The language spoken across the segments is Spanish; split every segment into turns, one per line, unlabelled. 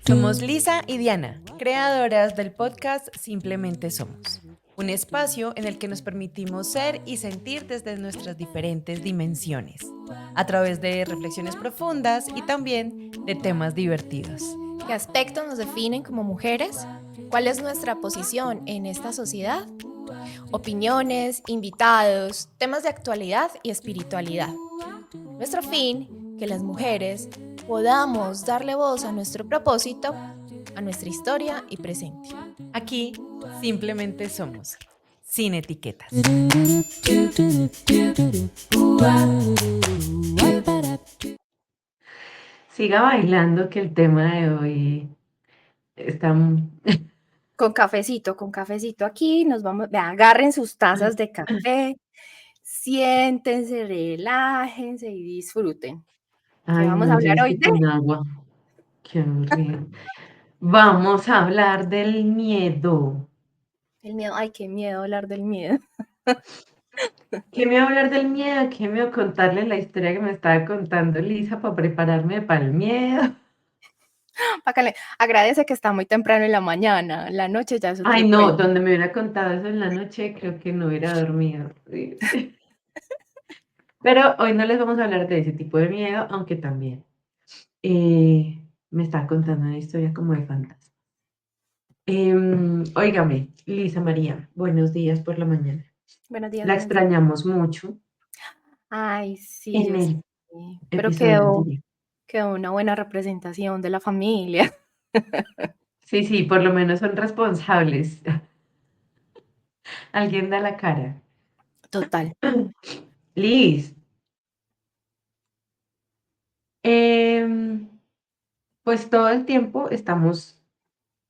Somos Lisa y Diana, creadoras del podcast Simplemente Somos, un espacio en el que nos permitimos ser y sentir desde nuestras diferentes dimensiones, a través de reflexiones profundas y también de temas divertidos.
¿Qué aspectos nos definen como mujeres? ¿Cuál es nuestra posición en esta sociedad? Opiniones, invitados, temas de actualidad y espiritualidad. Nuestro fin, que las mujeres podamos darle voz a nuestro propósito, a nuestra historia y presente.
Aquí simplemente somos, sin etiquetas.
Siga bailando que el tema de hoy está...
Con cafecito aquí, nos vamos, vean, agarren sus tazas de café, siéntense, relájense y disfruten. ¿Qué
Ay,
vamos a
no, yo
hablar
es
hoy
que
de?
con agua. Qué aburrido. Vamos a hablar del miedo.
El miedo, ay, qué miedo hablar del miedo.
¿Qué me va a hablar del miedo? ¿Qué me va a contarle la historia que me estaba contando Lisa para prepararme para el miedo?
Pácale, agradece que está muy temprano en la mañana, la noche ya es
Ay,
otro
no,
cuento.
donde me hubiera contado eso en la noche, creo que no hubiera dormido. Sí. Pero hoy no les vamos a hablar de ese tipo de miedo, aunque también me está contando una historia como de fantasma. Óigame, Lisa María, buenos días por la mañana.
Buenos días,
La
buenos días.
extrañamos mucho
Ay, sí,
en
yo sé,
el
pero
episodio anterior.
quedó una buena representación de la familia.
Sí, sí, por lo menos son responsables. Alguien da la cara.
Total.
Liz, em, pues todo el tiempo estamos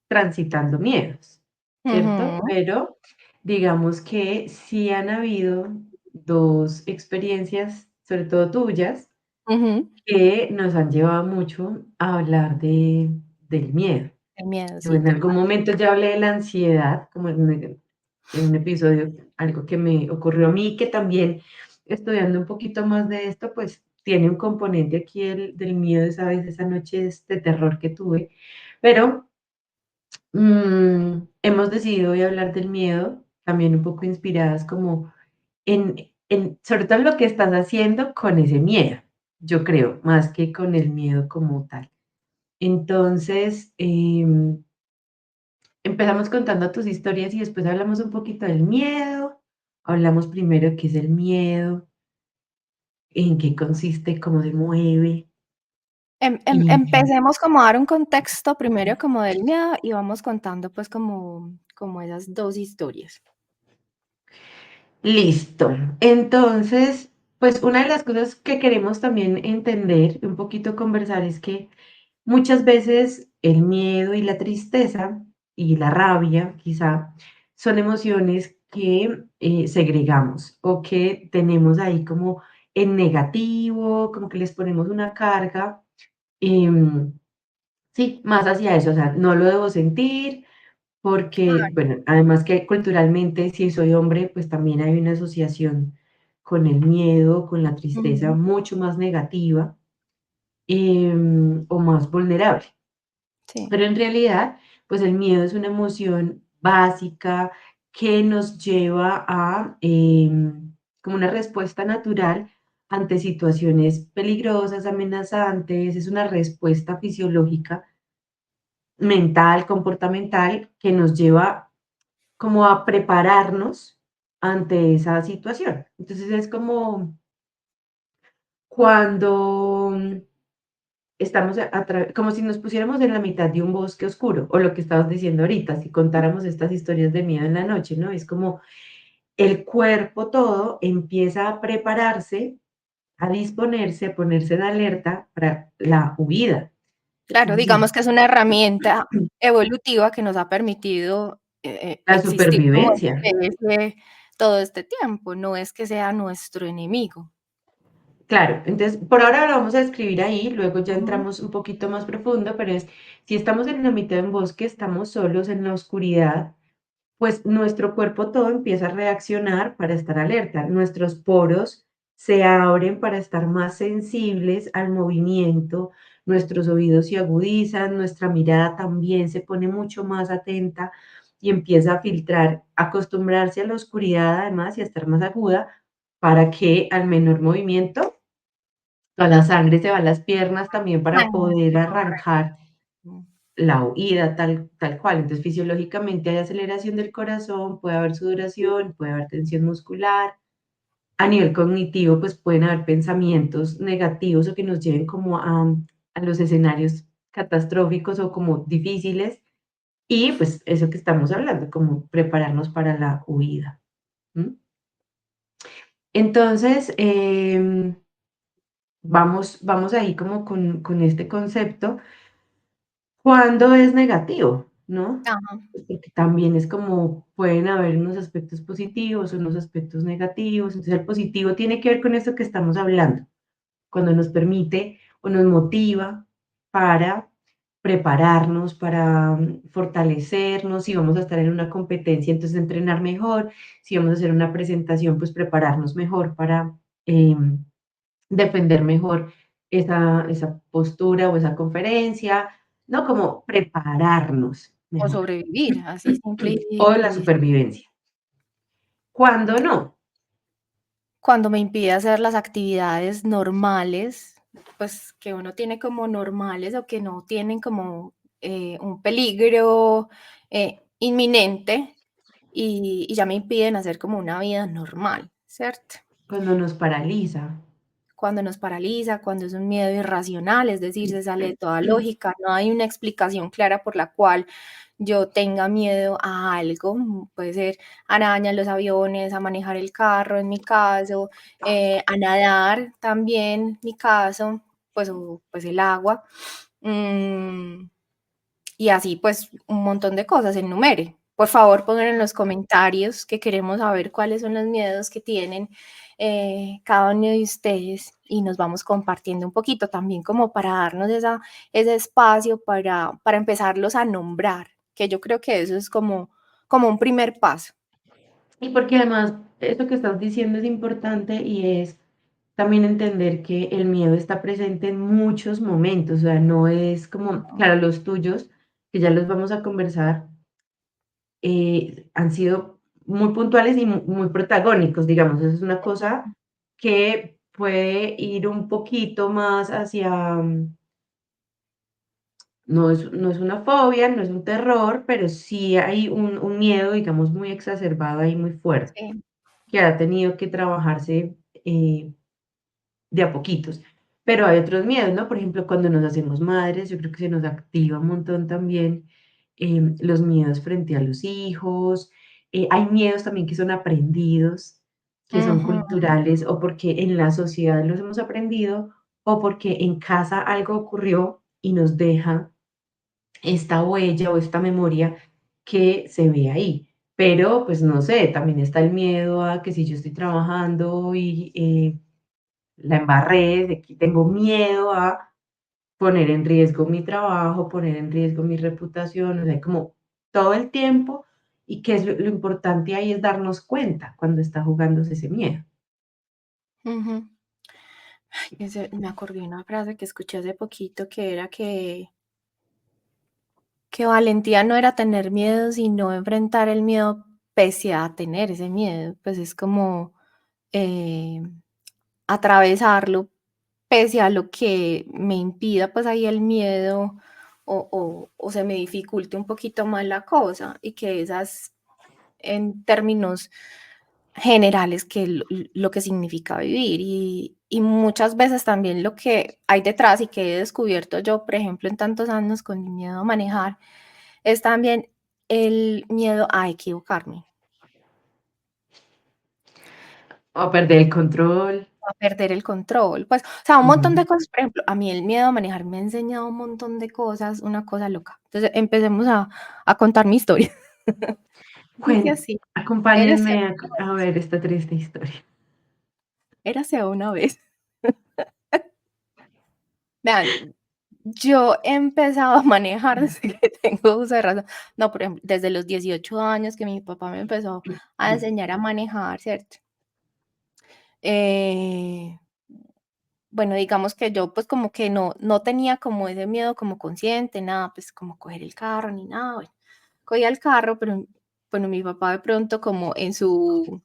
transitando miedos, ¿cierto?
Ujú,
Pero digamos que sí han habido dos experiencias, sobre todo tuyas,
ujú.
que nos han llevado mucho a hablar del miedo.
El miedo,
Yo
sí,
en algún
total.
momento ya hablé de la ansiedad, como en un episodio, algo que me ocurrió a mí, que también estudiando un poquito más de esto, pues tiene un componente aquí del miedo, esa noche de terror que tuve. Pero hemos decidido hoy hablar del miedo, también un poco inspiradas como sobre todo en lo que estás haciendo con ese miedo, yo creo, más que con el miedo como tal. Entonces, empezamos contando tus historias y después hablamos un poquito del miedo. Hablamos primero qué es el miedo, en qué consiste, cómo se mueve y
Empecemos como a dar un contexto primero como del miedo y vamos contando pues como esas dos historias.
listo. Entonces, pues una de las cosas que queremos también entender, un poquito conversar, es que muchas veces el miedo y la tristeza y la rabia, quizá, son emociones que segregamos o que tenemos ahí como en negativo, como que les ponemos una carga. em, sí, más hacia eso, o sea, no lo debo sentir porque,
Claro.
bueno, además que culturalmente, si soy hombre, pues también hay una asociación con el miedo, con la tristeza
Ujú,
mucho más negativa o más vulnerable.
sí,
Pero en realidad, pues el miedo es una emoción básica que nos lleva a como una respuesta natural ante situaciones peligrosas, amenazantes, es una respuesta fisiológica, mental, comportamental, que nos lleva como a prepararnos ante esa situación. Entonces es como cuando estamos como si nos pusiéramos en la mitad de un bosque oscuro, o lo que estabas diciendo ahorita, si contáramos estas historias de miedo en la noche, ¿no? Es como el cuerpo todo empieza a prepararse, a disponerse, a ponerse en alerta para la huida.
claro,
Entonces,
digamos que es una herramienta evolutiva que nos ha permitido,
la
existir como
supervivencia.
especie todo este tiempo, no es que sea nuestro enemigo.
Claro, entonces por ahora lo vamos a escribir ahí, luego ya
Ujú,
entramos un poquito más profundo, pero es, si estamos en la mitad de un bosque, estamos solos en la oscuridad, pues nuestro cuerpo todo empieza a reaccionar para estar alerta. Nuestros poros se abren para estar más sensibles al movimiento, nuestros oídos se agudizan, nuestra mirada también se pone mucho más atenta y empieza a filtrar, acostumbrarse a la oscuridad además y a estar más aguda para que al menor movimiento, toda la sangre se va a las piernas también para
Ah,
poder
correcto.
arrancar la huida tal cual. Entonces, fisiológicamente hay aceleración del corazón, puede haber sudoración, puede haber tensión muscular. A nivel cognitivo, pues pueden haber pensamientos negativos o que nos lleven como a los escenarios catastróficos o como difíciles. Y pues eso que estamos hablando, como prepararnos para la huida. ¿M? Entonces, vamos ahí como con este concepto. ¿Cuándo es negativo? ¿No?
Ajá.
Pues porque también es como pueden haber unos aspectos positivos, unos aspectos negativos. Entonces, el positivo tiene que ver con esto que estamos hablando, cuando nos permite o nos motiva para prepararnos, para fortalecernos, si vamos a estar en una competencia, entonces entrenar mejor, si vamos a hacer una presentación, pues prepararnos mejor para defender mejor esa postura o esa conferencia, ¿no? Como prepararnos
O
mejor.
sobrevivir, así simple
O la
y
supervivencia. ¿Cuándo no?
cuando me impide hacer las actividades normales, pues que uno tiene como normales o que no tienen como un peligro inminente y ya me impiden hacer como una vida normal, ¿cierto?
Cuando nos paraliza.
Cuando nos paraliza, cuando es un miedo irracional, es decir, se sale de toda lógica, no hay una explicación clara por la cual yo tenga miedo a algo, puede ser arañas, los aviones, a manejar el carro, en mi caso, a nadar también, mi caso, pues, o, pues el agua, mm, y así pues un montón de cosas, enumere. Por favor, pongan en los comentarios que queremos saber cuáles son los miedos que tienen cada uno de ustedes y nos vamos compartiendo un poquito también como para darnos ese espacio para empezarlos a nombrar, que yo creo que eso es como un primer paso.
Y porque además eso que estás diciendo es importante y es también entender que el miedo está presente en muchos momentos, o sea, no es como, claro, los tuyos, que ya los vamos a conversar, han sido muy puntuales y muy protagónicos, digamos. Eso es una cosa que puede ir un poquito más hacia, no es una fobia, no es un terror, pero sí hay un miedo, digamos, muy exacerbado ahí, muy fuerte,
Sí.
que ha tenido que trabajarse de a poquitos. Pero hay otros miedos, ¿no? Por ejemplo, cuando nos hacemos madres, yo creo que se nos activa un montón también los miedos frente a los hijos. Hay miedos también que son aprendidos, que son
Ujú,
culturales, o porque en la sociedad los hemos aprendido, o porque en casa algo ocurrió y nos deja esta huella o esta memoria que se ve ahí. Pero, pues no sé, también está el miedo a que si yo estoy trabajando y la embarré, de que tengo miedo a poner en riesgo mi trabajo, poner en riesgo mi reputación, o sea, como todo el tiempo, y que es lo importante ahí es darnos cuenta cuando está jugándose ese miedo.
ujú. Me acordé de una frase que escuché hace poquito que era que valentía no era tener miedo, sino enfrentar el miedo pese a tener ese miedo, pues es como eh, atravesarlo pese a lo que me impida, pues ahí el miedo o se me dificulte un poquito más la cosa y que esas en términos generales que lo que significa vivir y muchas veces también lo que hay detrás y que he descubierto yo, por ejemplo, en tantos años con mi miedo a manejar, es también el miedo a equivocarme,
O a perder el control.
a perder el control, pues, o sea, un montón
Ujú.
de cosas, por ejemplo, a mí el miedo a manejar me ha enseñado un montón de cosas, una cosa loca. Entonces, empecemos a contar mi historia. Dice así, érase
Acompáñenme a ver esta triste historia.
érase una vez. Vean, yo he empezado a manejar desde que tengo uso de razón. No, por ejemplo, desde los 18 años que mi papá me empezó a enseñar a manejar, ¿cierto? Eh, bueno, digamos que yo pues como que no tenía como ese miedo como consciente, nada, pues como coger el carro ni nada, bueno, cogía el carro, pero bueno, mi papá de pronto como en su,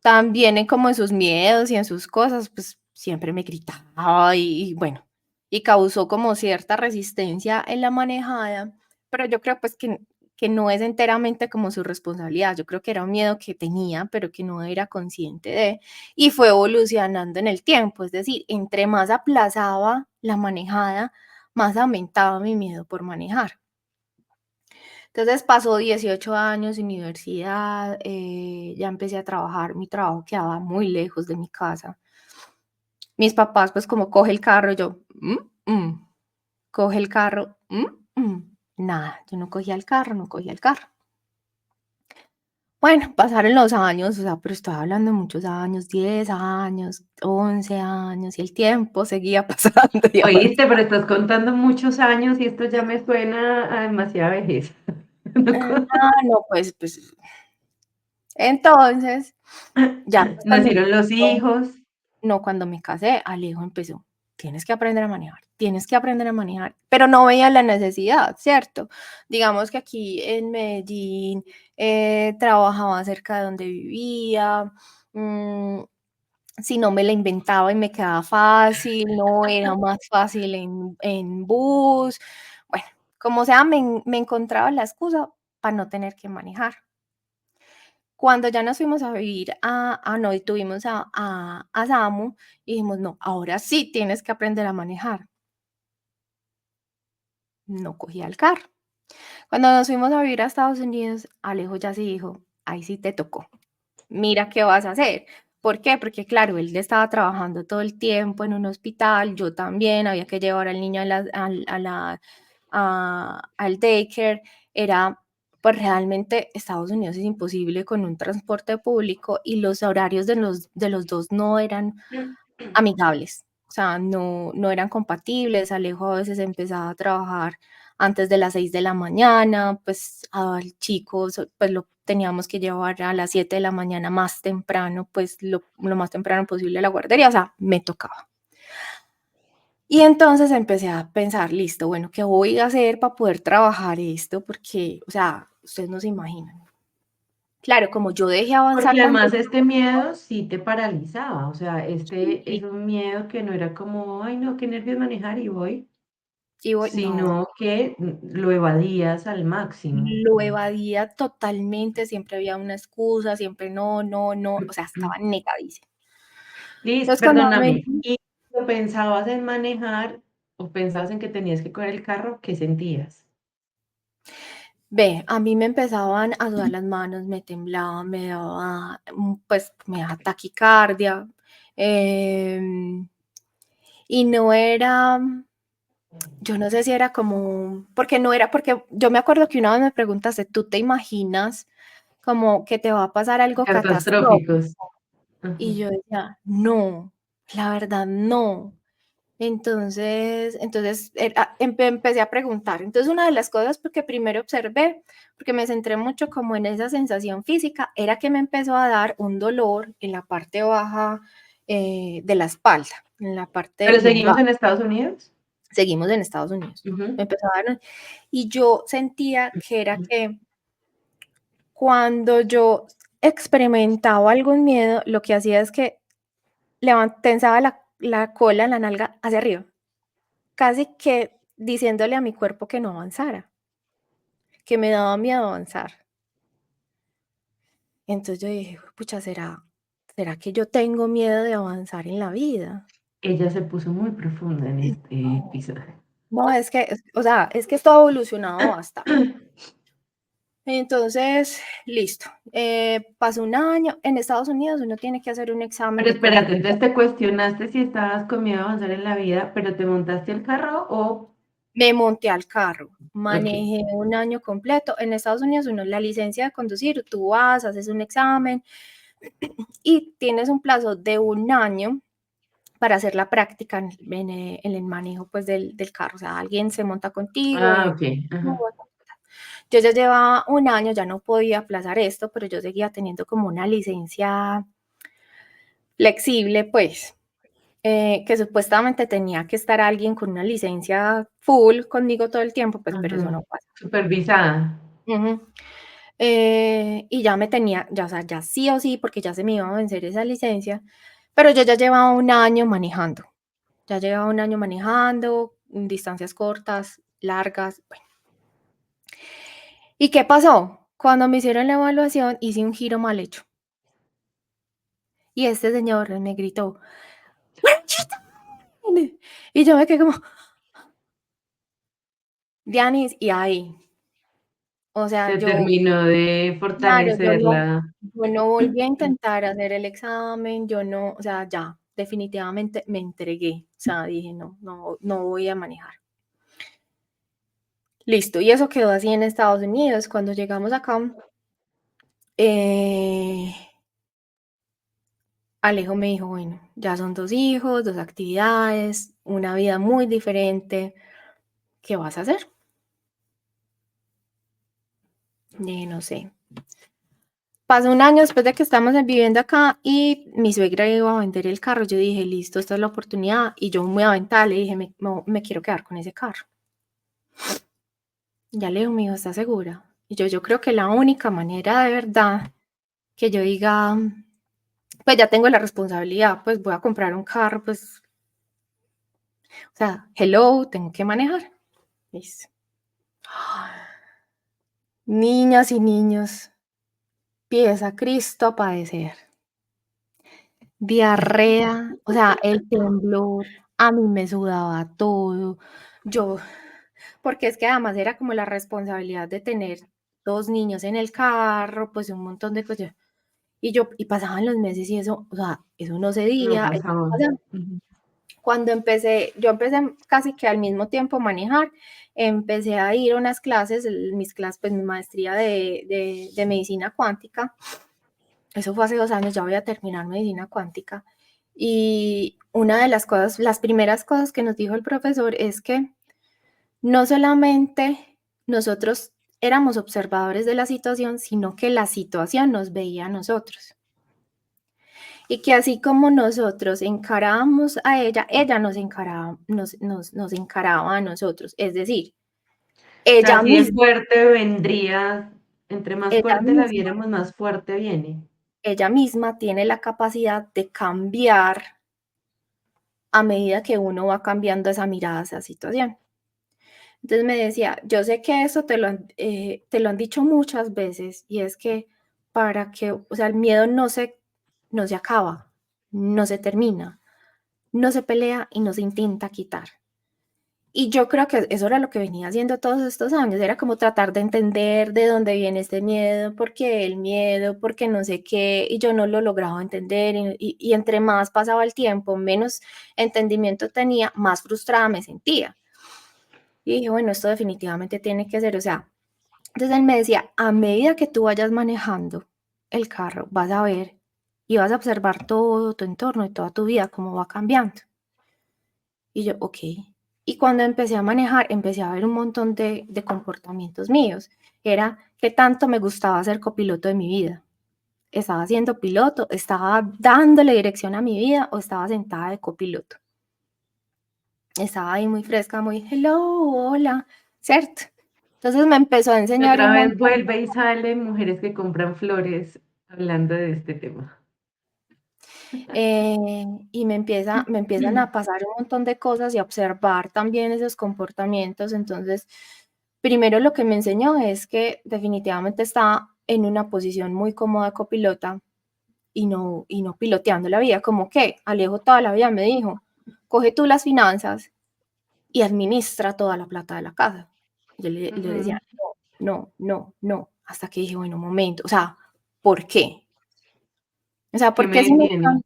también como en sus miedos y en sus cosas, pues siempre me gritaba y bueno, y causó como cierta resistencia en la manejada, pero yo creo pues que no es enteramente como su responsabilidad, yo creo que era un miedo que tenía, pero que no era consciente de, y fue evolucionando en el tiempo, es decir, entre más aplazaba la manejada, más aumentaba mi miedo por manejar. Entonces pasó 18 años, universidad, ya empecé a trabajar, mi trabajo quedaba muy lejos de mi casa. Mis papás, pues como coge el carro, yo, coge el carro, nada, yo no cogía el carro, no cogía el carro. Bueno, pasaron los años, o sea, pero estoy hablando de muchos años, 10 años, 11 años, y el tiempo seguía pasando y
Oíste,
avanzando.
pero estás contando muchos años y esto ya me suena a demasiada vejez.
No, pues, entonces, ya pues cuando
Nacieron los hijos.
no, cuando me casé, Alejo empezó, tienes que aprender a manejar, tienes que aprender a manejar, pero no veía la necesidad, ¿cierto? Digamos que aquí en Medellín trabajaba cerca de donde vivía, mm, si no me la inventaba y me quedaba fácil, no era más fácil en bus, bueno, como sea, me encontraba la excusa para no tener que manejar. Cuando ya nos fuimos a vivir no, y tuvimos a Samu, y dijimos: "No, ahora sí tienes que aprender a manejar". No cogía el carro. Cuando nos fuimos a vivir a Estados Unidos, Alejo ya sí dijo: "Ahí sí te tocó. Mira qué vas a hacer". ¿Por qué? Porque claro, él estaba trabajando todo el tiempo en un hospital, yo también, había que llevar al niño al daycare, era, pues realmente Estados Unidos es imposible con un transporte público y los horarios de los 2 no eran amigables, o sea, no eran compatibles. Alejo a veces empezaba a trabajar antes de las 6 de la mañana, pues al chico, pues lo teníamos que llevar a las 7 de la mañana más temprano, pues lo más temprano posible a la guardería, o sea, me tocaba. Y entonces empecé a pensar, listo, bueno, ¿qué voy a hacer para poder trabajar esto? Porque, o sea, ustedes no se imaginan. Claro, como yo dejé avanzar
Porque
tanto
además este miedo sí te paralizaba, o sea, este
y
es un miedo que no era como, ay no, qué nervios manejar y voy,
y voy no,
sino que lo evadías al máximo.
lo evadía totalmente, siempre había una excusa, siempre no, no, no, o sea, estaba negadísima.
Liz,
Entonces, cuando me
perdóname, ¿y cuando pensabas en manejar o pensabas en que tenías que coger el carro, qué sentías?
ve, a mí me empezaban a sudar las manos, me temblaba, me daba, pues, me daba taquicardia, em, y no era, yo no sé si era como, porque no era, porque yo me acuerdo que una vez me preguntaste, ¿tú te imaginas como que te va a pasar algo catastrófico?
Catastróficos.
Y
Ajá.
yo decía, no, la verdad no. Entonces empecé a preguntar. Entonces, una de las cosas porque primero observé, porque me centré mucho como en esa sensación física, era que me empezó a dar un dolor en la parte baja de la espalda, en la parte
¿Pero
lumbar.
seguimos en Estados Unidos?
Seguimos en Estados Unidos. Me
Ujú.
empezó a dar, y yo sentía que era que cuando yo experimentaba algún miedo, lo que hacía es que tensaba la cola, la nalga hacia arriba. Casi que diciéndole a mi cuerpo que no avanzara, que me daba miedo avanzar. Entonces yo dije: "Pucha, ¿será que yo tengo miedo de avanzar en la vida?".
Ella se puso muy profunda en este episodio.
No, o sea, es que esto ha evolucionado bastante. Entonces, listo, pasó un año. En Estados Unidos uno tiene que hacer un examen
Pero
de
espérate,
conducta.
entonces te cuestionaste si estabas con miedo a avanzar en la vida, pero ¿te montaste al carro o?
Me monté al carro,
Okey.
manejé un año completo. En Estados Unidos uno la licencia de conducir, tú vas, haces un examen y tienes un plazo de un año para hacer la práctica en el manejo, pues, del carro. O sea, alguien se monta contigo,
Okey, ajá.
yo ya llevaba un año, ya no podía aplazar esto, pero yo seguía teniendo como una licencia, flexible, pues, que supuestamente tenía que estar alguien con una licencia full conmigo todo el tiempo, pues, pero eso
Ajá.
no pasa.
Supervisada.
Ujú. Y ya me tenía, ya, o sea, ya sí o sí, porque ya se me iba a vencer esa licencia, pero yo ya llevaba un año manejando, ya llevaba un año manejando, distancias cortas, largas, bueno. ¿Y qué pasó? Cuando me hicieron la evaluación, hice un giro mal hecho. Y este señor me gritó, "What you doing?". Y yo me quedé como, Dianis, y ahí, o sea,
Te
yo,
terminó de
claro,
fortalecerla.
yo no volví a intentar hacer el examen, yo no, o sea, ya, definitivamente me entregué, o sea, dije, no, no, no voy a manejar. Listo, y eso quedó así en Estados Unidos. Cuando llegamos acá, eh, Alejo me dijo, bueno, ya son 2 hijos, 2 actividades, una vida muy diferente, ¿qué vas a hacer? Y no sé. Pasó un año después de que estamos viviendo acá y mi suegra iba a vender el carro. Yo dije, listo, esta es la oportunidad. Y yo muy aventada le dije, me quiero quedar con ese carro. Ya le dijo, me dijo, ¿estás segura? Y yo creo que la única manera de verdad que yo diga, pues ya tengo la responsabilidad, pues voy a comprar un carro, pues, o sea, hello, tengo que manejar. Listo. Niñas y niños, empieza Cristo a padecer. Diarrea, o sea, el temblor, a mí me sudaba todo. Yo, porque es que además era como la responsabilidad de tener 2 niños en el carro, pues un montón de cosas. Y pasaban los meses y eso, o sea, eso no
No
cedía, eso no
pasaba.
pasaba.
Ujú.
Cuando yo empecé casi que al mismo tiempo a manejar, empecé a ir a unas clases, mis clases, pues mi maestría de medicina cuántica. Eso fue hace 2 años, ya voy a terminar medicina cuántica. Y una de las cosas, las primeras cosas que nos dijo el profesor es que no solamente nosotros éramos observadores de la situación, sino que la situación nos veía a nosotros. Y que así como nosotros encarábamos a ella, ella nos encaraba a nosotros. Es decir,
Sea,
ella
así de
misma,
fuerte vendría, entre más
ella
fuerte la
misma,
viéramos, más fuerte viene.
ella misma tiene la capacidad de cambiar a medida que uno va cambiando esa mirada a esa situación. Entonces me decía, yo sé que eso te lo han dicho muchas veces y es que para que, o sea, el miedo no se acaba, no se termina, no se pelea y no se intenta quitar. Y yo creo que eso era lo que venía haciendo todos estos años, era como tratar de entender de dónde viene este miedo, por qué el miedo, por qué no sé qué, y yo no lo lograba entender, y entre más pasaba el tiempo, menos entendimiento tenía, más frustrada me sentía. Y dije, bueno, esto definitivamente tiene que ser, o sea, entonces él me decía, a medida que tú vayas manejando el carro, vas a ver y vas a observar todo tu entorno y toda tu vida, cómo va cambiando. Y yo, ok. Y cuando empecé a manejar, empecé a ver un montón de comportamientos míos. Era que tanto me gustaba ser copiloto de mi vida. Estaba siendo piloto, estaba dándole dirección a mi vida o estaba sentada de copiloto. Estaba ahí muy fresca, muy hello, hola, ¿cierto? Entonces me empezó a
Y
enseñar
otra
un
vez
montón.
vuelve y sale mujeres que compran flores hablando de este tema.
Y me empiezan a pasar un montón de cosas y a observar también esos comportamientos. Entonces, primero lo que me enseñó es que definitivamente estaba en una posición muy cómoda de copilota y no piloteando la vida, como que Alejo toda la vida me dijo, coge tú las finanzas y administra toda la plata de la casa. Le
Ujú.
decía, no, no, no, no, hasta que dije, bueno, un momento, o sea, ¿por qué? O sea,
¿Qué
¿por qué
me
si me
detiene?
están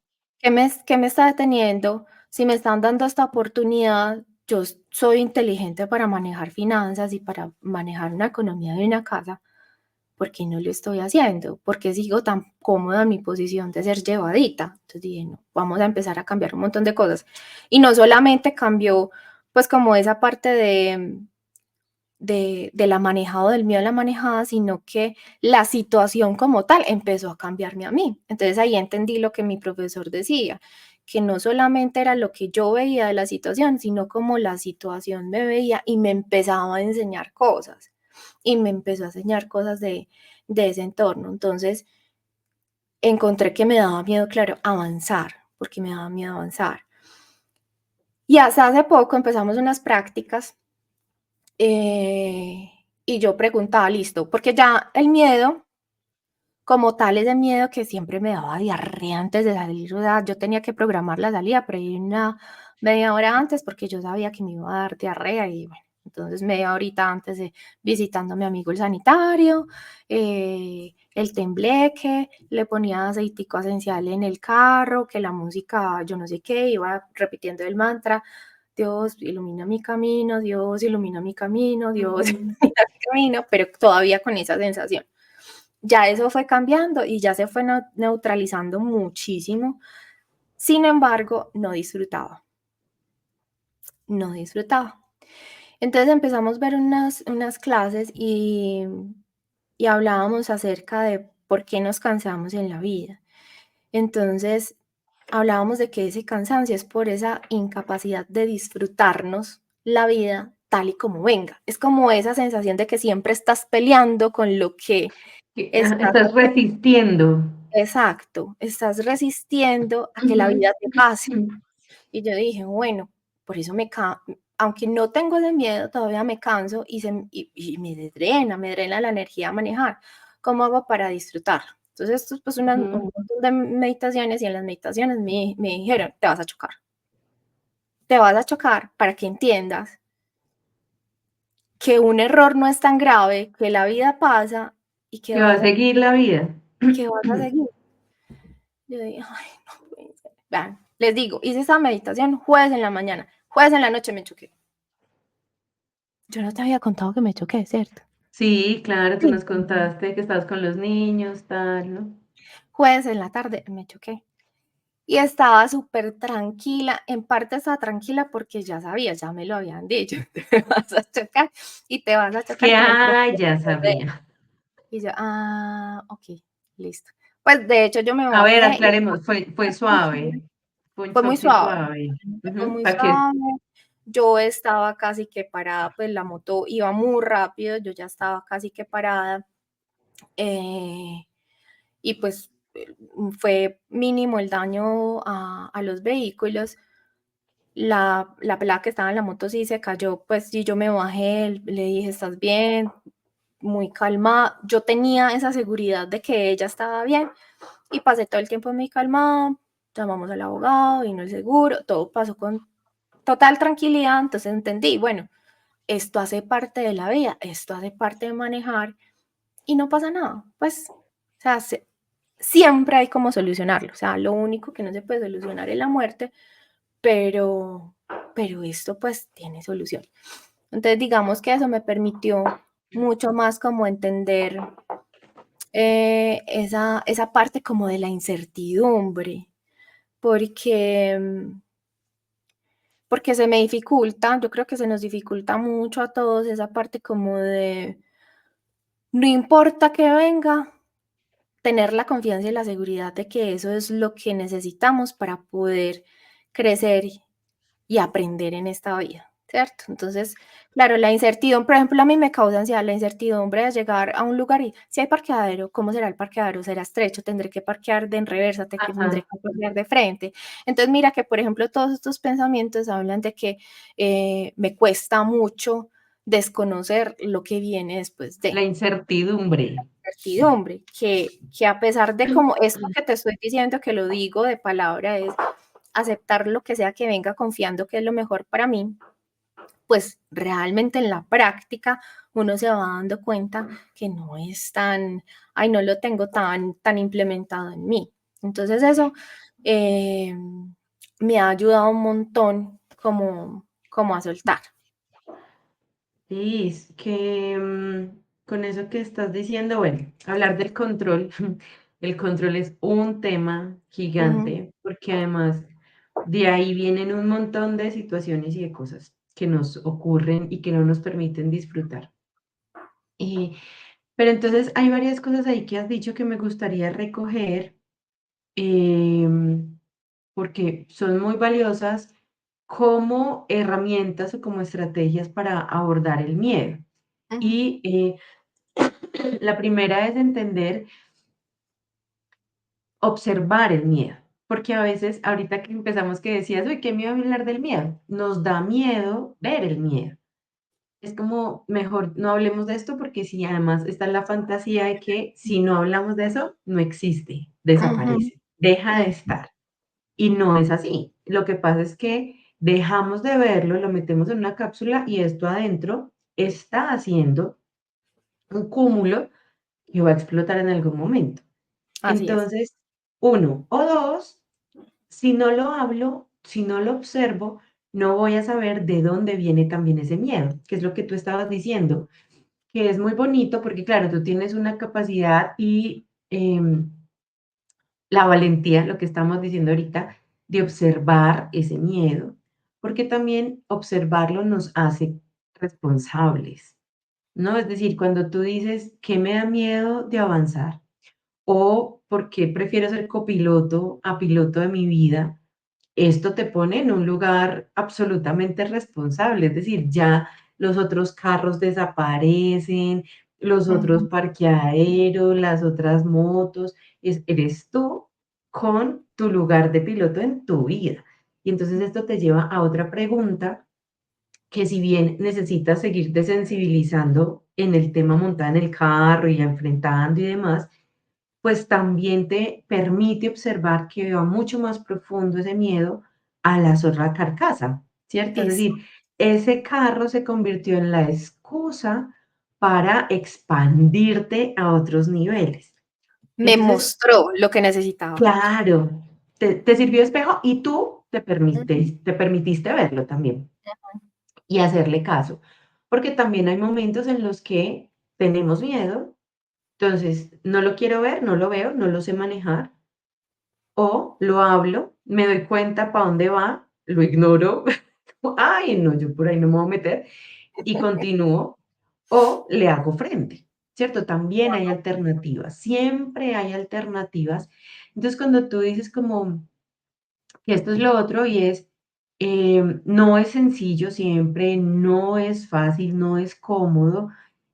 qué me está deteniendo? Si me están dando esta oportunidad, yo soy inteligente para manejar finanzas y para manejar una economía de una casa, ¿por qué no lo estoy haciendo? ¿Por qué sigo tan cómoda en mi posición de ser llevadita? Entonces dije: "No, vamos a empezar a cambiar un montón de cosas". Y no solamente cambió, pues, como esa parte de la manejada o del miedo a la manejada, sino que la situación como tal empezó a cambiarme a mí. Entonces ahí entendí lo que mi profesor decía, que no solamente era lo que yo veía de la situación, sino como la situación me veía y me empezaba a enseñar cosas. Y me empezó a enseñar cosas de ese entorno. Entonces encontré que me daba miedo, claro, avanzar, porque me daba miedo avanzar. Y hasta hace poco empezamos unas prácticas y yo preguntaba, listo, porque ya el miedo, como tal, es de miedo que siempre me daba diarrea antes de salir. O sea, yo tenía que programar la salida, pero ir una media hora antes porque yo sabía que me iba a dar diarrea y bueno, entonces media horita antes de visitando a mi amigo el sanitario, el tembleque, le ponía aceitico esencial en el carro, que la música, yo no sé qué, iba repitiendo el mantra. Dios ilumina mi camino, Dios ilumina mi camino, Dios
Ujú.
ilumina mi camino, pero todavía con esa sensación. Ya eso fue cambiando y ya se fue neutralizando muchísimo. Sin embargo, no disfrutaba, no disfrutaba. Entonces empezamos a ver unas clases y hablábamos acerca de por qué nos cansamos en la vida. Entonces hablábamos de que ese cansancio es por esa incapacidad de disfrutarnos la vida tal y como venga. Es como esa sensación de que siempre estás peleando con lo que estás
Estás
haciendo.
resistiendo.
Exacto, estás resistiendo a que la
Ujú.
vida te pase. Y yo dije, bueno, por eso aunque no tengo ese miedo, todavía me canso y me drena la energía a manejar. ¿Cómo hago para disfrutar? Entonces, esto es pues un
Ujú.
montón de meditaciones y en las meditaciones me dijeron, te vas a chocar para que entiendas que un error no es tan grave, que la vida pasa y
Que va a seguir la vida.
que vas a seguir. Yo dije: "Ay, no puede ser". Vean, les digo, hice esa meditación jueves en la mañana, jueves en la noche me choqué. Yo no te había contado que me choqué, ¿cierto?
Sí, claro, tú
Sí.
nos contaste que estabas con los niños, tal, ¿no?
Jueves en la tarde me choqué. Y estaba súper tranquila, en parte estaba tranquila porque ya sabía, ya me lo habían dicho, te vas a chocar y te vas a chocar
Que,
con el
ay,
propio
ya
de
sabía.
y yo, okey, listo. Pues, de hecho, yo me
A ver,
bajé y
aclaremos, fue suave, fue un
fue muy
choque
suave,
suave.
realmente fue muy
¿Para qué?
suave. Yo estaba casi que parada, pues, la moto iba muy rápido, yo ya estaba casi que parada, eh, y pues, fue mínimo el daño a los vehículos. La pelada que estaba en la moto sí se cayó, pues sí, yo me bajé, le dije: "¿Estás bien?", muy calmada. Yo tenía esa seguridad de que ella estaba bien y pasé todo el tiempo muy calmada, llamamos al abogado, vino el seguro, todo pasó con total tranquilidad, entonces entendí, bueno, esto hace parte de la vida, esto hace parte de manejar y no pasa nada, pues, o sea, siempre hay como solucionarlo, o sea, lo único que no se puede solucionar es la muerte, pero esto, pues, tiene solución. Entonces, digamos que eso me permitió mucho más como entender, esa parte como de la incertidumbre, porque, porque se me dificulta, yo creo que se nos dificulta mucho a todos esa parte como de, no importa que venga, tener la confianza y la seguridad de que eso es lo que necesitamos para poder crecer y aprender en esta vida, ¿cierto? Entonces, claro, la incertidumbre, por ejemplo, a mí me causa ansiedad la incertidumbre de llegar a un lugar y si hay parqueadero, ¿cómo será el parqueadero? ¿Será estrecho? ¿Tendré que parquear de en reversa? ¿Tendré
Ajá.
que parquear de frente? Entonces, mira que, por ejemplo, todos estos pensamientos hablan de que me cuesta mucho desconocer lo que viene después
La
de
incertidumbre.
incertidumbre, que a pesar de como esto que te estoy diciendo, que lo digo de palabra, es aceptar lo que sea que venga confiando que es lo mejor para mí, pues realmente en la práctica uno se va dando cuenta que no es tan, ay, no lo tengo tan implementado en mí. Entonces eso eh, me ha ayudado un montón como a soltar.
Sí, es que, con eso que estás diciendo, bueno, hablar del control, el control es un tema
Ujú,
gigante, porque además de ahí vienen un montón de situaciones y de cosas que nos ocurren y que no nos permiten disfrutar. Eh, pero entonces hay varias cosas ahí que has dicho que me gustaría recoger, em, porque son muy valiosas como herramientas o como estrategias para abordar el miedo.
Ujú.
Y la primera es entender, observar el miedo, porque a veces, ahorita que empezamos que decías, uy, qué miedo hablar del miedo, nos da miedo ver el miedo. Es como, mejor no hablemos de esto porque si además está la fantasía de que si no hablamos de eso, no existe,
Ujú.
desaparece, deja de
Mm.
estar. Y no es así. Lo que pasa es que dejamos de verlo, lo metemos en una cápsula y esto adentro está haciendo un cúmulo que va a explotar en algún momento.
Así es.
Entonces, uno o dos, si no lo hablo, si no lo observo, no voy a saber de dónde viene también ese miedo, que es lo que tú estabas diciendo, que es muy bonito porque, claro, tú tienes una capacidad y la valentía, lo que estamos diciendo ahorita, de observar ese miedo, porque también observarlo nos hace responsables, ¿no? Es decir, cuando tú dices, ¿qué me da miedo de avanzar? O ¿por qué prefiero ser copiloto a piloto de mi vida? Esto te pone en un lugar absolutamente responsable, es decir, ya los otros carros desaparecen, los otros
Ujú.
parqueaderos, las otras motos, eres tú con tu lugar de piloto en tu vida. Y entonces esto te lleva a otra pregunta, que si bien necesitas seguirte sensibilizando en el tema montada en el carro y enfrentando y demás, pues también te permite observar que va mucho más profundo ese miedo a la sola carcasa, ¿cierto? Es
Eso.
decir, ese carro se convirtió en la excusa para expandirte a otros niveles.
Me
Entonces,
mostró lo que necesitaba ver.
claro, te sirvió de espejo y tú
Ujú.
te permitiste verlo también y hacerle caso, porque también hay momentos en los que tenemos miedo, entonces no lo quiero ver, no lo veo, no lo sé manejar. O lo hablo, me doy cuenta para dónde va, lo ignoro, ay, no, yo por ahí no me voy a meter y continúo, o le hago frente, ¿cierto? También hay alternativas, siempre hay alternativas. Entonces, cuando tú dices como que esto es lo otro y es, no es sencillo siempre, no es fácil, no es cómodo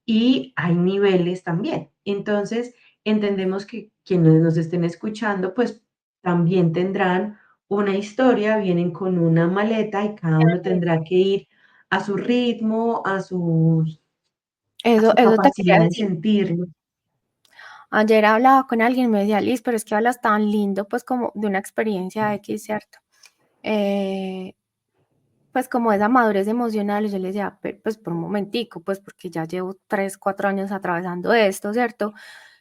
y hay niveles también. Entonces, entendemos que quienes nos estén escuchando, pues también tendrán una historia, vienen con una maleta y cada uno tendrá que ir a su ritmo, a
Eso,
su
eso te quería
capacidad de
decir.
sentirlo.
Ayer hablaba con alguien y me decía: "Liz, pero es que hablas tan lindo, pues, como de una experiencia X", ¿cierto? Eh, pues, como esa madurez emocional, y yo le decía: Pues, por un momentico, pues, porque ya llevo 3 4 años atravesando esto", ¿cierto?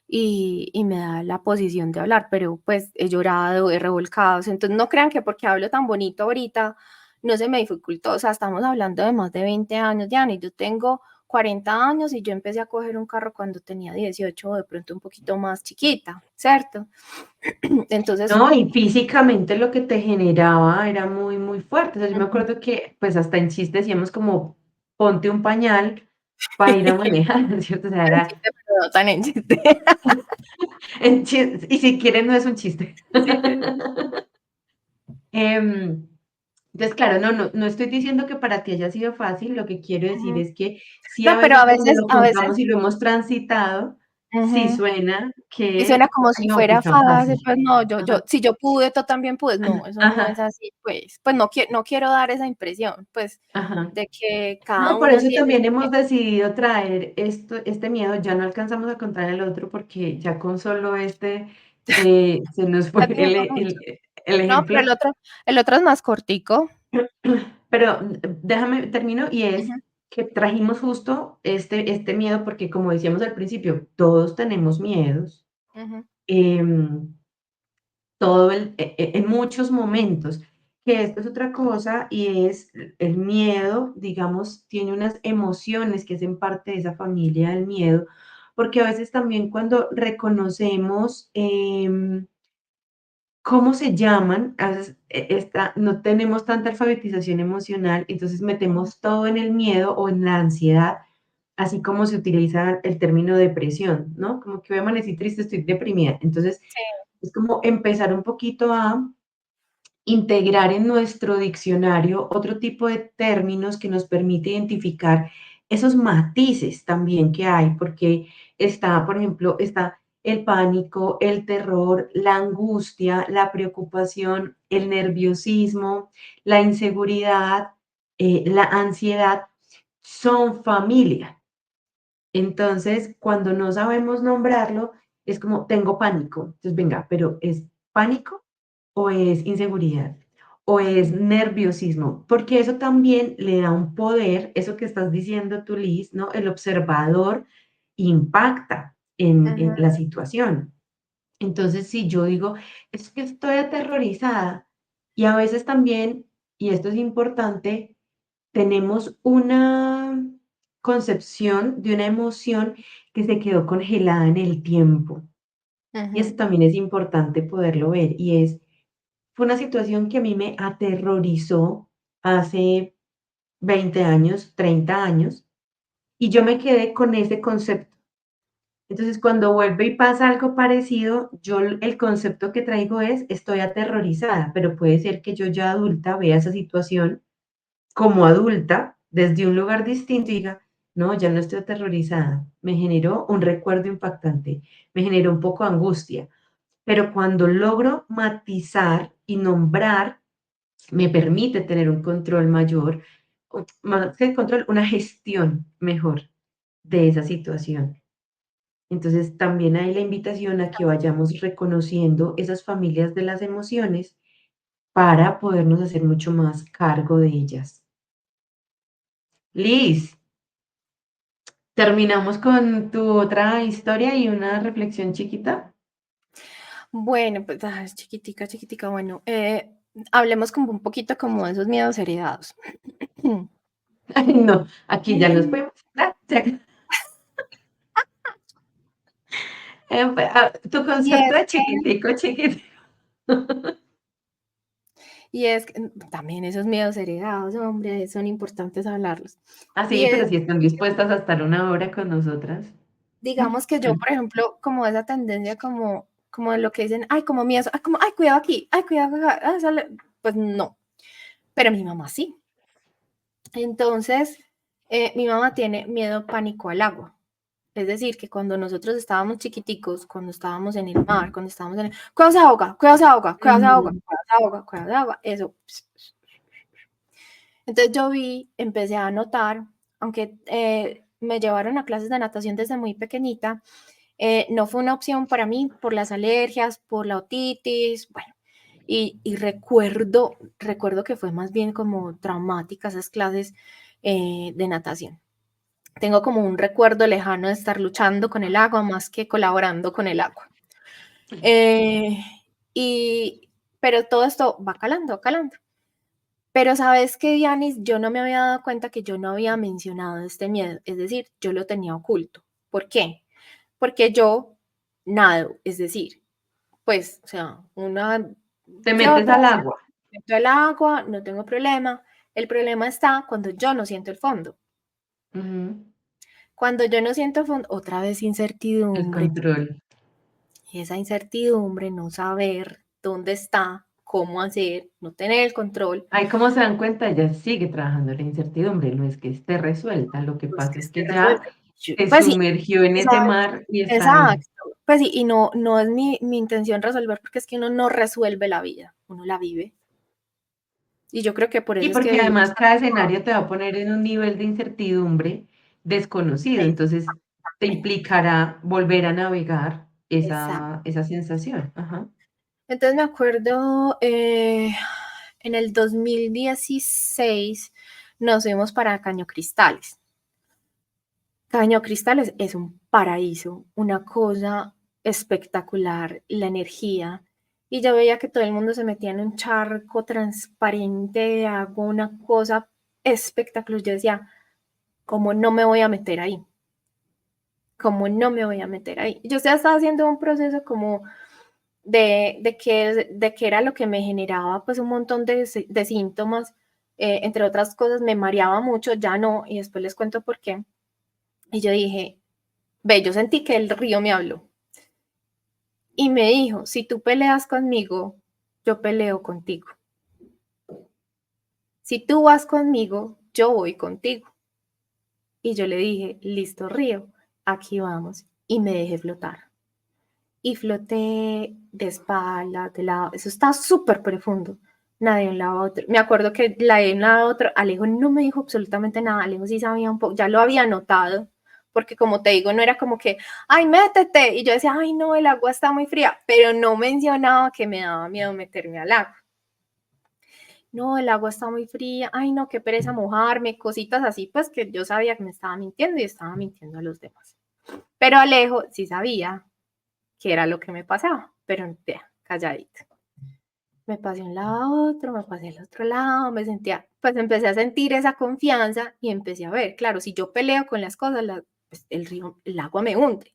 Y me da la posición de hablar, pero, pues, he llorado, he revolcado, entonces, no crean que porque hablo tan bonito ahorita, no se me dificultó, o sea, estamos hablando de más de 20 años, Diana, y yo tengo 40 años, y yo empecé a coger un carro cuando tenía 18 o de pronto un poquito más chiquita, ¿cierto? Entonces,
No, y físicamente lo que te generaba era muy, muy fuerte. O sea, yo me
ujú.
acuerdo que, pues, hasta en chiste decíamos como: "Ponte un pañal para ir a manejar", ¿cierto? O sea,
En
era
chiste, pero no tan en chiste.
en chis y si quieres no es un chiste.
Sí, sí, sí.
Entonces, claro, no estoy diciendo que para ti haya sido fácil, lo que quiero decir
Ujú.
es que sí, a
No, pero
veces cuando lo
a veces
contamos y lo hemos transitado, sí
ujú.
suena
Y suena
que
como si
no fue
fuera
tan
fácil,
fácil.
pues no, yo
Ajá,
si yo pude, tú también puedes. No, eso no es
ajá,
así, pues no quiero dar esa impresión, pues,
ajá.
de que cada
No, por
uno
eso
tiene
también hemos decidido traer este miedo, ya no alcanzamos a contar el otro porque ya con solo este, se nos fue
ya tuvimos mucho.
el
No, pero
ejemplo.
el otro es más cortico.
Pero déjame termino y es
Ujú,
que trajimos justo este miedo porque como decíamos al principio, todos tenemos miedos,
ujú.
em, todo en muchos momentos, que esto es otra cosa y es el miedo, digamos, tiene unas emociones que hacen parte de esa familia del miedo, porque a veces también cuando reconocemos, ¿cómo se llaman? A veces, no tenemos tanta alfabetización emocional, entonces
Ujú.
metemos todo en el miedo o en la ansiedad. así como se utiliza el término depresión, ¿no? Como que hoy amanecí triste, estoy deprimida. Entonces,
Sí.
es como empezar un poquito a integrar en nuestro diccionario otro tipo de términos que nos permite identificar esos matices también que hay, porque está, por ejemplo, está el pánico, el terror, la angustia, la preocupación, el nerviosismo, la inseguridad, la ansiedad, son familia. Entonces, cuando no sabemos nombrarlo, es como tengo pánico. Entonces, venga, pero ¿es pánico o es inseguridad o es nerviosismo? Porque eso también le da un poder, eso que estás diciendo tú, Liz, ¿no? El observador impacta en la situación. Entonces, si yo digo, es que estoy aterrorizada y a veces también, y esto es importante, tenemos una concepción de una emoción que se quedó congelada en el tiempo. Y eso
Ujú.
también es importante poderlo ver. Y es, fue una situación que a mí me aterrorizó hace 20 años, 30 años, y yo me quedé con ese concepto. Entonces, cuando vuelve y pasa algo parecido, yo el concepto que traigo es, estoy aterrorizada, pero puede ser que yo ya adulta vea esa situación como adulta, desde un lugar distinto y diga, no, ya no estoy aterrorizada, me generó un recuerdo impactante, me generó un poco de angustia, pero cuando logro matizar y nombrar, me permite tener un control mayor, más que control, una gestión mejor de esa situación. Entonces, también hay la invitación a que vayamos reconociendo esas familias de las emociones para podernos hacer mucho más cargo de ellas. Liz, terminamos con tu otra historia y una reflexión chiquita.
Bueno, pues chiquitica, chiquitica, bueno, hablemos como un poquito como de esos miedos heredados.
Ay, no, aquí ya los podemos. Tu
Y
concepto
es
de
que,
chiquitico, chiquitico.
y es que también esos miedos heredados, hombre, son importantes hablarlos. Y
Así, pero
es,
si están dispuestas a estar una hora con nosotras.
digamos que yo, por ejemplo, como esa tendencia como de lo que dicen, ay, como miedo, ay, como, ay, cuidado aquí, ay, cuidado acá, pues no, pero mi mamá sí. Entonces, mi mamá tiene miedo, pánico al agua. Es decir, que cuando nosotros estábamos chiquiticos, cuando estábamos en el mar, cuando estábamos en el... Cuidado se ahoga, cuidado se ahoga, cuidado se ahoga,
Ujú.
cuidado se ahoga, cuidado se ahoga, eso. Entonces yo empecé a notar, aunque me llevaron a clases de natación desde muy pequeñita, no fue una opción para mí por las alergias, por la otitis, bueno, y recuerdo que fue más bien como traumática esas clases de natación. Tengo como un recuerdo lejano de estar luchando con el agua más que colaborando con el agua. Eh, y, pero todo esto va calando, va calando. Pero sabes que, Dianis, yo no me había dado cuenta que yo no había mencionado este miedo, es decir, yo lo tenía oculto. ¿Por qué? Porque yo nado, es decir, pues, o sea, una
Te
que
metes
otra,
al agua.
meto el agua, no tengo problema. El problema está cuando yo no siento el fondo.
Ujú.
Cuando yo no siento el fondo, otra vez
El
incertidumbre.
control.
Y esa incertidumbre, no saber dónde está, cómo hacer, no tener el control,
Ahí como se dan cuenta, ella sigue trabajando la incertidumbre, no es que esté resuelta, lo que
pues
pasa
que
es
esté
que ya
resuelta. Yo-
se
Pues sí,
sumergió en ese
exacto,
mar y está ahí.
exacto. Pues sí, y no es mi intención resolver, porque es que uno no resuelve la vida, uno la vive. Y yo creo que por
Y
eso es que
porque
vivimos
además
tan
cada
ocupados.
escenario te va a poner en un nivel de incertidumbre desconocido, entonces te
Exactamente,
implicará volver a navegar
exacto.
esa sensación. Ajá.
Entonces me acuerdo, en el 2016 nos fuimos para Caño Cristales. Caño Cristales es un paraíso, una cosa espectacular, la energía. Y yo veía que todo el mundo se metía en un charco transparente de agua, una cosa espectacular. Yo decía, ¿cómo no me voy a meter ahí? ¿Cómo no me voy a meter ahí? Yo ya estaba haciendo un proceso como de que era lo que me generaba pues un montón de síntomas, entre otras cosas me mareaba mucho, ya no, y después les cuento por qué. Y yo dije, ve, yo sentí que el río me habló y me dijo, si tú peleas conmigo, yo peleo contigo. Si tú vas conmigo, yo voy contigo. Y yo le dije, listo, río, aquí vamos. Y me dejé flotar. Y floté de espalda, de lado. Eso está súper profundo. Nadie de un lado a otro. Me acuerdo que la de un lado a otro, Alejo no me dijo absolutamente nada. Alejo sí sabía un poco, ya lo había notado. Porque como te digo, no era como que, ay, métete. Y yo decía, ay, no, el agua está muy fría. Pero no mencionaba que me daba miedo meterme al agua. No, el agua está muy fría, ay no, qué pereza mojarme, cositas así, pues que yo sabía que me estaba mintiendo y estaba mintiendo a los demás. Pero Alejo sí sabía que era lo que me pasaba, pero ya, calladito. Me pasé un lado a otro, me pasé al otro lado, me sentía, pues empecé a sentir esa confianza y empecé a ver, claro, si yo peleo con las cosas, pues el río, el agua me hunde.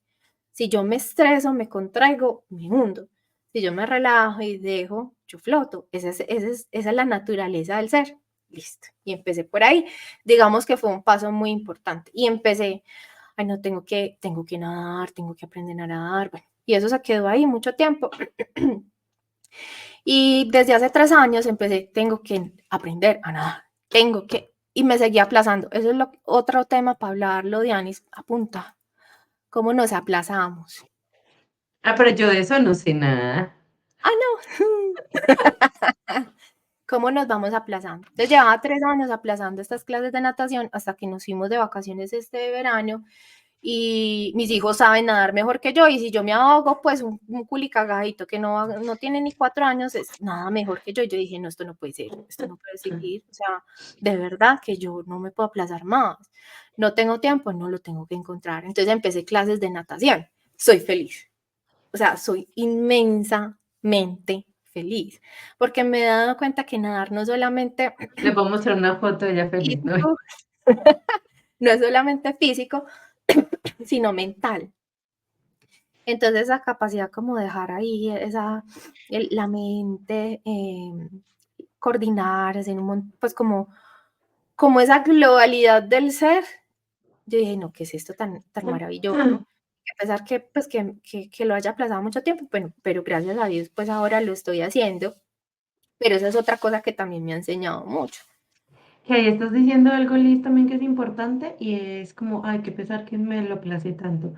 Si yo me estreso, me contraigo, me hundo. Si yo me relajo y dejo, yo floto. Esa es la naturaleza del ser. Listo. Y empecé por ahí. Digamos que fue un paso muy importante. Y empecé, ay, no, tengo que nadar, tengo que aprender a nadar. Bueno, y eso se quedó ahí mucho tiempo. Y desde hace 3 años empecé, tengo que aprender a nadar. Y me seguía aplazando. Eso es otro tema para hablarlo, Dianis. Apunta. ¿Cómo nos aplazamos?
Ah, pero yo de eso no sé nada.
Ah, no. ¿Cómo nos vamos aplazando? Entonces llevaba 3 años aplazando estas clases de natación hasta que nos fuimos de vacaciones este verano y mis hijos saben nadar mejor que yo y si yo me ahogo, pues un culicagadito que no tiene ni 4 años es nada mejor que yo. Y yo dije, no, esto no puede ser, esto no puede seguir. O sea, de verdad que yo no me puedo aplazar más. No tengo tiempo, no lo tengo que encontrar. Entonces empecé clases de natación. Soy feliz. O sea, soy inmensamente feliz, porque me he dado cuenta que nadar no solamente
Les voy a mostrar una foto de ella feliz, ¿no?
físico, no es solamente físico, sino mental. Entonces, esa capacidad como dejar ahí la mente, coordinarse, pues como esa globalidad del ser, yo dije, no, ¿qué es esto tan maravilloso? A pesar que, pues, que lo haya aplazado mucho tiempo, pero gracias a Dios, pues ahora lo estoy haciendo. Pero esa es otra cosa que también me ha enseñado mucho.
Que ahí estás diciendo algo, Liz, también que es importante y es como, ay, qué pesar que me lo place tanto.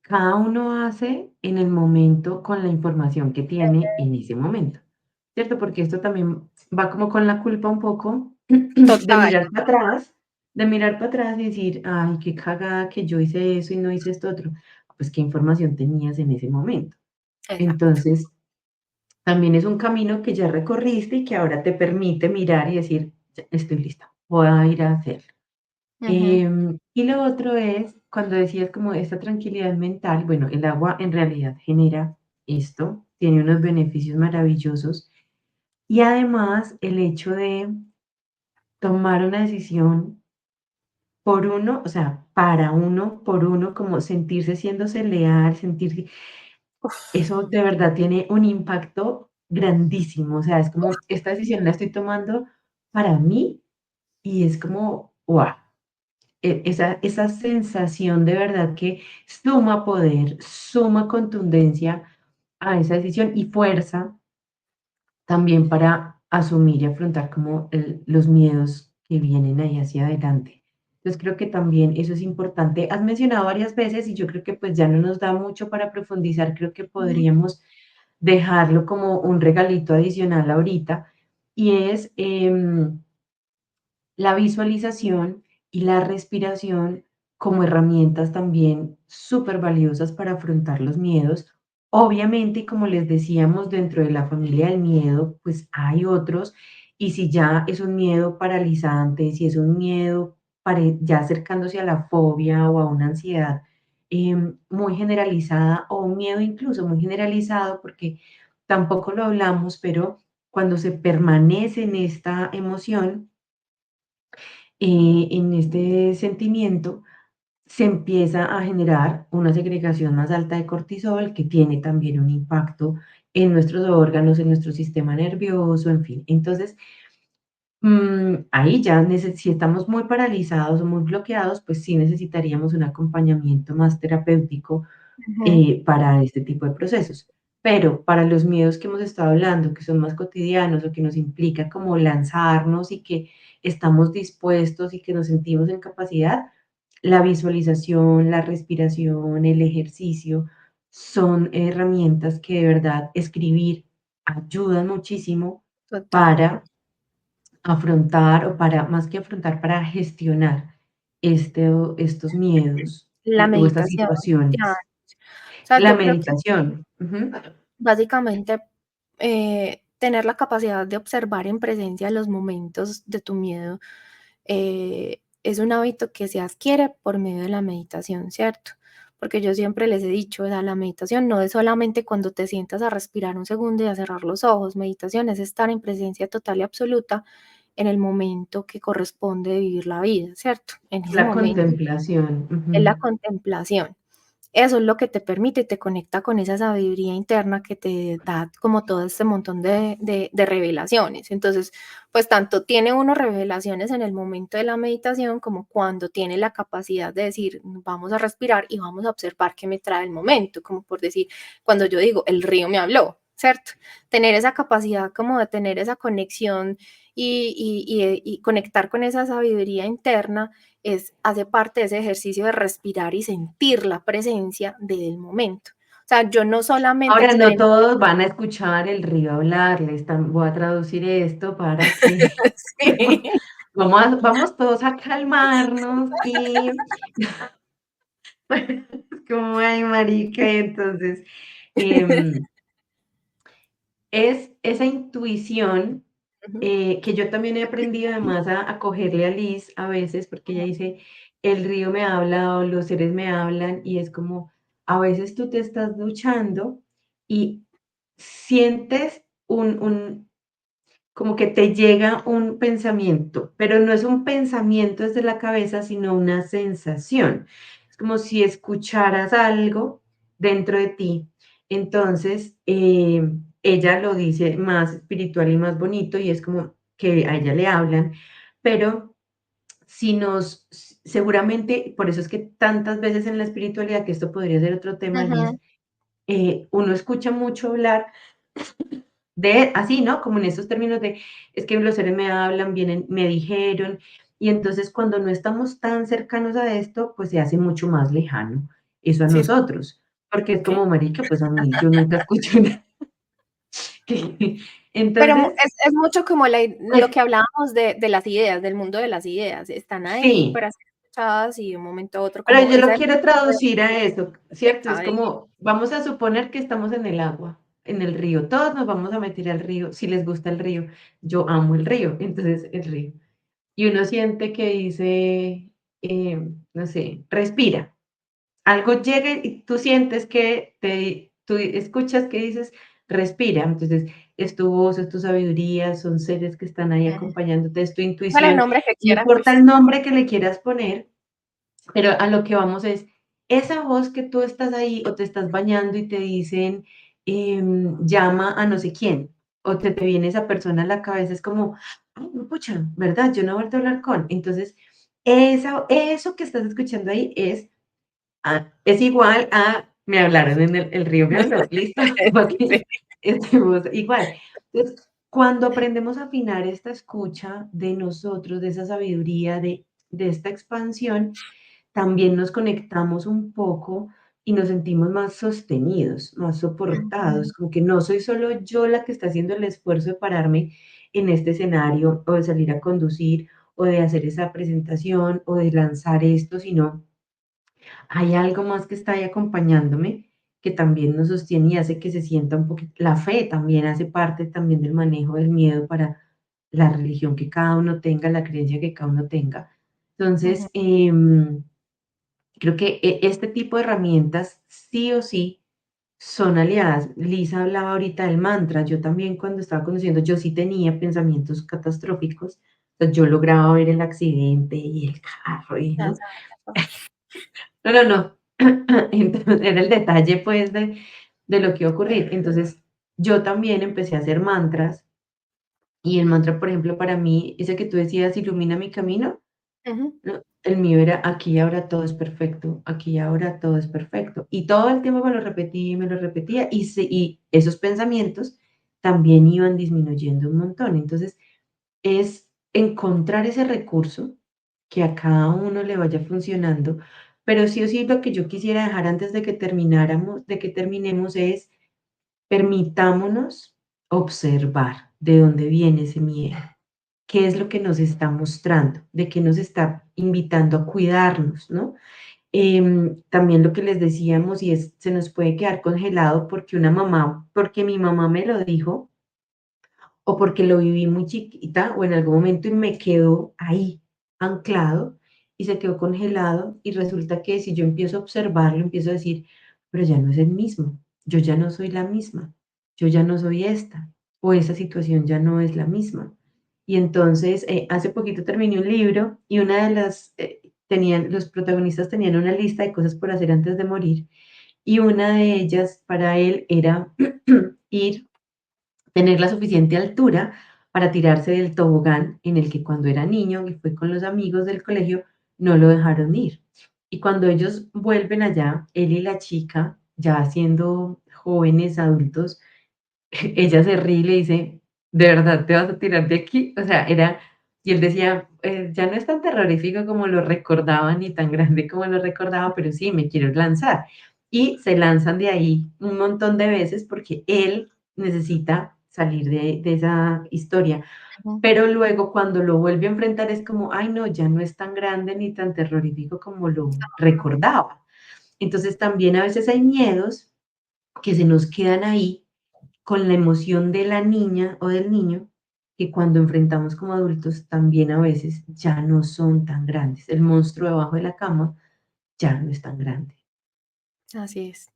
Cada uno hace en el momento con la información que tiene en ese momento, ¿cierto? Porque esto también va como con la culpa un poco de
Total.
mirar para atrás, de mirar para atrás y decir, ay, qué cagada que yo hice eso y no hice esto otro. Pues qué información tenías en ese momento.
Exacto.
Entonces, también es un camino que ya recorriste y que ahora te permite mirar y decir, "Ya estoy lista, voy a ir a hacerlo".
Ujú.
Y lo otro es, cuando decías como esta tranquilidad mental, bueno, el agua en realidad genera esto, tiene unos beneficios maravillosos y además el hecho de tomar una decisión por uno, o sea, para uno, por uno, como sentirse siéndose leal, sentirse,
Uf,
eso de verdad tiene un impacto grandísimo, o sea, es como esta decisión la estoy tomando para mí y es como, wow. Esa sensación de verdad que suma poder, suma contundencia a esa decisión y fuerza también para asumir y afrontar como los miedos que vienen ahí hacia adelante. Entonces creo que también eso es importante. Has mencionado varias veces y yo creo que pues ya no nos da mucho para profundizar, creo que podríamos dejarlo como un regalito adicional ahorita y es la visualización y la respiración como herramientas también súper valiosas para afrontar los miedos. Obviamente, y como les decíamos, dentro de la familia del miedo, pues hay otros, y si ya es un miedo paralizante, si es un miedo ya acercándose a la fobia o a una ansiedad muy generalizada o un miedo incluso muy generalizado, porque tampoco lo hablamos, pero cuando se permanece en esta emoción, en este sentimiento se empieza a generar una segregación más alta de cortisol que tiene también un impacto en nuestros órganos, en nuestro sistema nervioso, en fin. Entonces, ahí ya si estamos muy paralizados o muy bloqueados, pues sí necesitaríamos un acompañamiento más terapéutico
Ujú,
para este tipo de procesos. Pero para los miedos que hemos estado hablando, que son más cotidianos o que nos implica como lanzarnos y que estamos dispuestos y que nos sentimos en capacidad, la visualización, la respiración, el ejercicio son herramientas que de verdad escribir ayudan muchísimo
total.
para afrontar o para, más que afrontar, para gestionar estos miedos
La
o estas
meditación,
situaciones.
ya. O sea,
La
yo creo que
meditación. Ujú.
básicamente tener la capacidad de observar en presencia los momentos de tu miedo es un hábito que se adquiere por medio de la meditación, ¿cierto? Porque yo siempre les he dicho, o sea, la meditación no es solamente cuando te sientas a respirar un segundo y a cerrar los ojos. Meditación es estar en presencia total y absoluta en el momento que corresponde de vivir la vida, ¿cierto? En ese
La
momento
contemplación.
es la
Ujú.
contemplación. Eso es lo que te permite, te conecta con esa sabiduría interna que te da como todo este montón de revelaciones. Entonces, pues tanto tiene uno revelaciones en el momento de la meditación como cuando tiene la capacidad de decir, vamos a respirar y vamos a observar qué me trae el momento, como por decir, cuando yo digo, el río me habló, ¿cierto? Tener esa capacidad como de tener esa conexión y conectar con esa sabiduría interna hace parte de ese ejercicio de respirar y sentir la presencia del momento. O sea, yo no solamente
Ahora, no
experimento.
todos van a escuchar el río hablar, voy a traducir esto para que
Sí.
vamos todos a calmarnos y como, ay, marica, y entonces, em, es esa intuición,
Ujú,
que yo también he aprendido además a cogerle a Liz a veces, porque ella dice: "El río me habla o los seres me hablan", y es como, a veces tú te estás duchando y sientes como que te llega un pensamiento, pero no es un pensamiento desde la cabeza, sino una sensación. Es como si escucharas algo dentro de ti. Entonces, ella lo dice más espiritual y más bonito, y es como que a ella le hablan, pero si nos seguramente, por eso es que tantas veces en la espiritualidad, que esto podría ser otro tema, Liz,
ujú,
uno escucha mucho hablar de así, ¿no? Como en esos términos de, es que los seres me hablan, vienen, me dijeron, y entonces cuando no estamos tan cercanos a esto, pues se hace mucho más lejano eso a
sí,
nosotros, porque es
sí.
como, marica, pues a mí yo nunca escucho nada.
Pero
Entonces,
es mucho como
pues
lo que hablábamos de las ideas, del mundo de las ideas. Están ahí
sí,
para ser escuchadas y de un momento a otro
pero
como
yo lo
esa
quiero traducir a eso, ¿cierto? Es
está ahí.
como, vamos a suponer que estamos en el agua, en el río, todos nos vamos a meter al río, si les gusta el río, yo amo el río, entonces el río. Y uno siente que dice, no sé, respira. Algo llega y tú sientes que tú escuchas que dices, respira. Entonces, es tu voz, es tu sabiduría, son seres que están ahí
Ujú.
acompañándote, es tu
Póngale el
intuición.
nombre que
No
quiera,
importa
pues.
el nombre que le quieras poner, pero a lo que vamos es, esa voz que tú estás ahí o te estás bañando y te dicen, llama a no sé quién, o te viene esa persona a la cabeza, es como, ay, no, pucha, ¿verdad? Yo no he vuelto a hablar con. Entonces, eso que estás escuchando ahí es igual a, me hablaron en el río me habló, listo, para
Sí.
que estemos igual. Entonces, cuando aprendemos a afinar esta escucha de nosotros, de esa sabiduría, de esta expansión, también nos conectamos un poco y nos sentimos más sostenidos, más soportados,
Ujú,
como que no soy solo yo la que está haciendo el esfuerzo de pararme en este escenario, o de salir a conducir, o de hacer esa presentación, o de lanzar esto, sino hay algo más que está ahí acompañándome, que también nos sostiene y hace que se sienta un poquito. La fe también hace parte también del manejo del miedo para la religión que cada uno tenga, la creencia que cada uno tenga.
ujú.
Entonces, creo que este tipo de herramientas sí o sí son aliadas. Lisa hablaba ahorita del mantra. Yo también cuando estaba conduciendo, yo sí tenía pensamientos catastróficos. O sea, yo lograba ver el accidente y el carro y,
Ya
¿no?
saben qué pasa.
No, no, no. Entonces, era el detalle, pues, de lo que iba a ocurrir. Entonces, yo también empecé a hacer mantras Y el mantra, por ejemplo, para mí, ese que tú decías, ilumina mi camino,
Ujú.
¿no? El mío era aquí y ahora todo es perfecto, aquí y ahora todo es perfecto. Y todo el tiempo me lo repetía y me lo repetía y esos pensamientos también iban disminuyendo un montón. Entonces, es encontrar ese recurso que a cada uno le vaya funcionando, pero sí o sí lo que yo quisiera dejar antes de que terminemos es permitámonos observar de dónde viene ese miedo, qué es lo que nos está mostrando, de qué nos está invitando a cuidarnos, ¿no? También lo que les decíamos y es, se nos puede quedar congelado porque mi mamá me lo dijo o porque lo viví muy chiquita o en algún momento y me quedó ahí anclado y se quedó congelado y resulta que si yo empiezo a observarlo, empiezo a decir, pero ya no es el mismo, yo ya no soy la misma, yo ya no soy esta o esa situación ya no es la misma. Y entonces, hace poquito terminé un libro y una de los protagonistas tenían una lista de cosas por hacer antes de morir y una de ellas para él era ir tener la suficiente altura para tirarse del tobogán en el que cuando era niño y fue con los amigos del colegio, no lo dejaron ir. Y cuando ellos vuelven allá, él y la chica, ya siendo jóvenes, adultos, ella se ríe y le dice, ¿de verdad te vas a tirar de aquí? O sea, y él decía, ya no es tan terrorífico como lo recordaba, ni tan grande como lo recordaba, pero sí, me quiero lanzar. Y se lanzan de ahí un montón de veces porque él necesita salir de esa historia.
Ujú.
Pero luego cuando lo vuelve a enfrentar es como, ay no, ya no es tan grande ni tan terrorífico como lo recordaba. Entonces también a veces hay miedos que se nos quedan ahí con la emoción de la niña o del niño, que cuando enfrentamos como adultos también a veces ya no son tan grandes. El monstruo debajo de la cama ya no es tan grande.
Así es.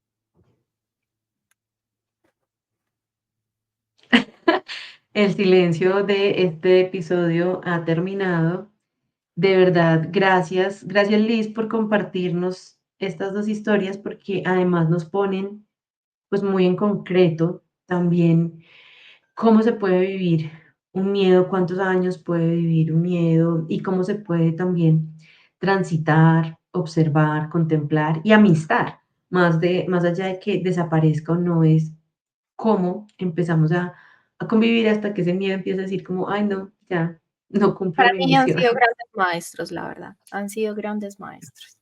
El silencio de este episodio ha terminado. De verdad, gracias. Gracias Liz por compartirnos estas dos historias porque además nos ponen pues muy en concreto también cómo se puede vivir un miedo, cuántos años puede vivir un miedo y cómo se puede también transitar, observar, contemplar y amistar, más allá de que desaparezca o no, es cómo empezamos a convivir hasta que ese miedo empieza a decir como, ay no, ya no cumplo
Para
mi
mí han
misión.
sido grandes maestros, la verdad. Han sido grandes maestros.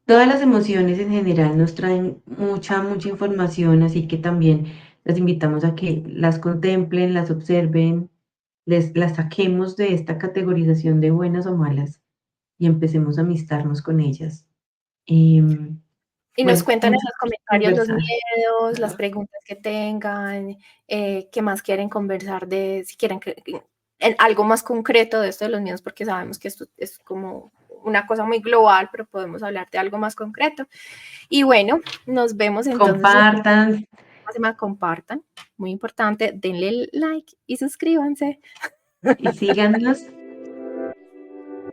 Todas las emociones en general nos traen mucha información, así que también las invitamos a que las contemplen, las observen, las saquemos de esta categorización de buenas o malas y empecemos a amistarnos con ellas. Em,
Y nos
bueno,
cuentan en
mucho
los
por
comentarios los
conversar.
miedos, las preguntas que tengan, qué más quieren conversar de, si quieren en algo más concreto de esto de los miedos, porque sabemos que esto es como una cosa muy global, pero podemos hablar de algo más concreto. Y bueno, nos vemos entonces en
Compartan
la próxima, compartan, muy importante, denle like y suscríbanse.
y síganos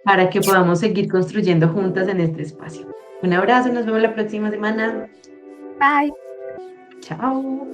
para que podamos seguir construyendo juntas en este espacio. Un abrazo, nos vemos la próxima semana.
Bye.
Chao.